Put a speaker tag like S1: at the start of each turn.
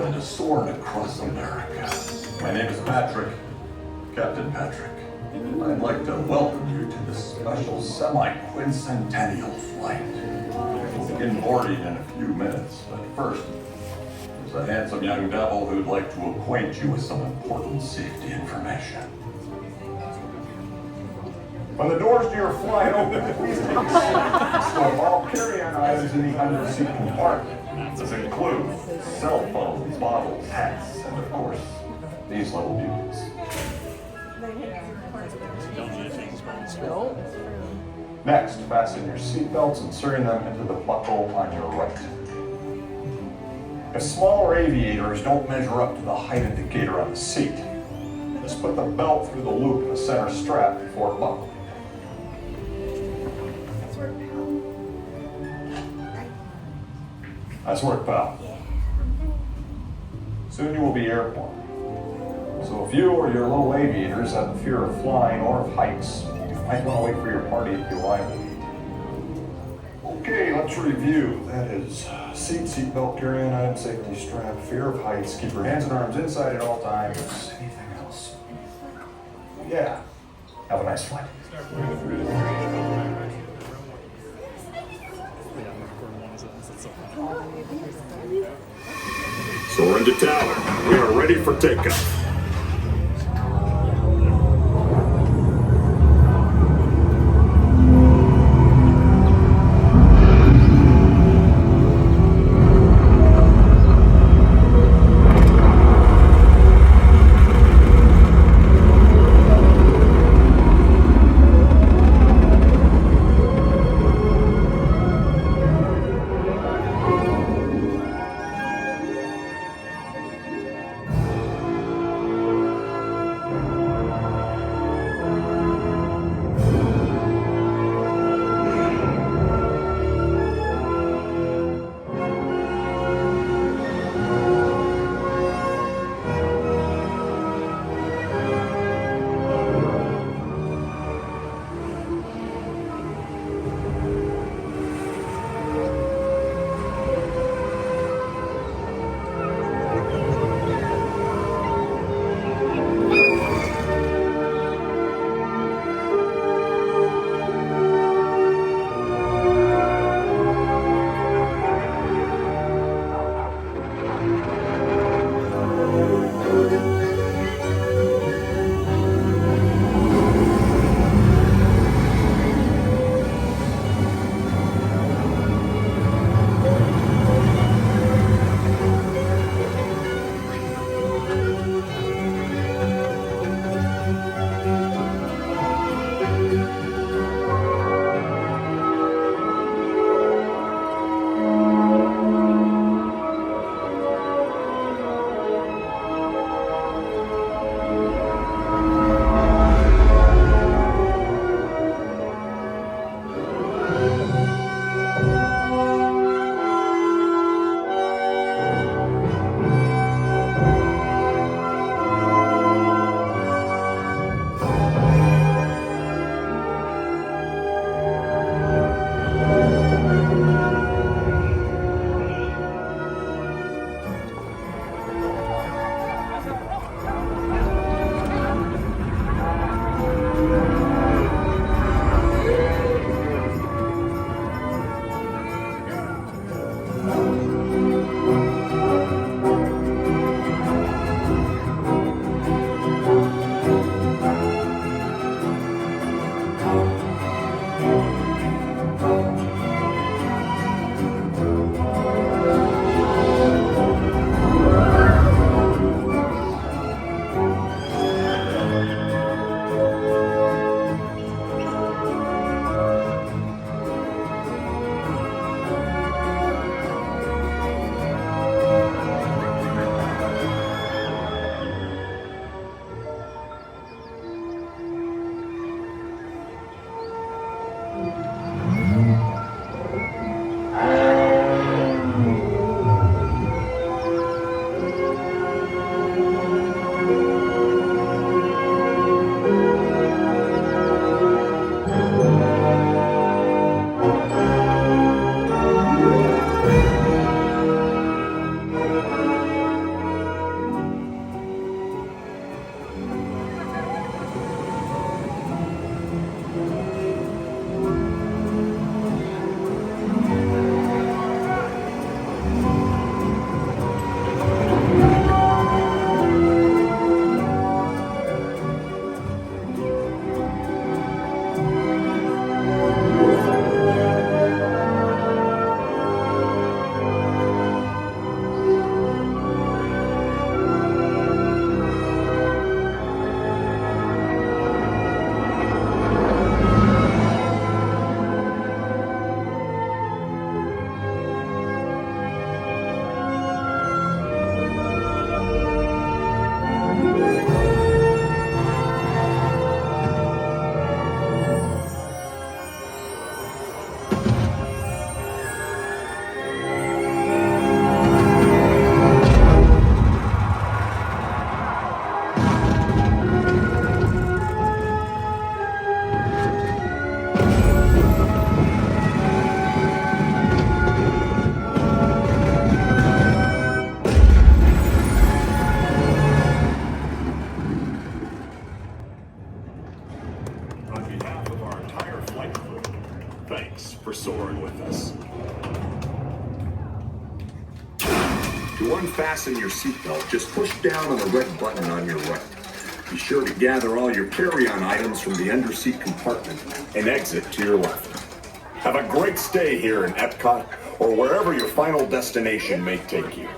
S1: Welcome to Soarin Across America. My name is Patrick, Captain Patrick. I'd like to welcome you to this special semi-quincentennial flight. We'll begin boarding in a few minutes, but first, there's a handsome young devil who'd like to acquaint you with some important safety information. When the doors to your flight open, please take a seat. Store all carry-on items in the under-seat compartment. This includes cell phones, bottles, hats, and of course, these little beauties. Next, fasten your seatbelts, inserting them into the buckle on your right. If smaller aviators don't measure up to the height indicator on the seat, just put the belt through the loop in the center strap before buckling. Nice work, pal. Soon you will be airborne. So if you or your little aviators have a fear of flying or of heights, you might want to wait for your party at the arrival. Okay, let's review. That is seatbelt, carry-on item, safety strap, fear of heights, keep your hands and arms inside at all times. Anything else? Yeah. Have a nice flight. Soarin to tower. We are ready for takeoff.
S2: To unfasten your seatbelt, just push down on the red button on your right. Be sure to gather all your carry-on items from the underseat compartment and exit to your left. Have a great stay here in Epcot or wherever your final destination may take you.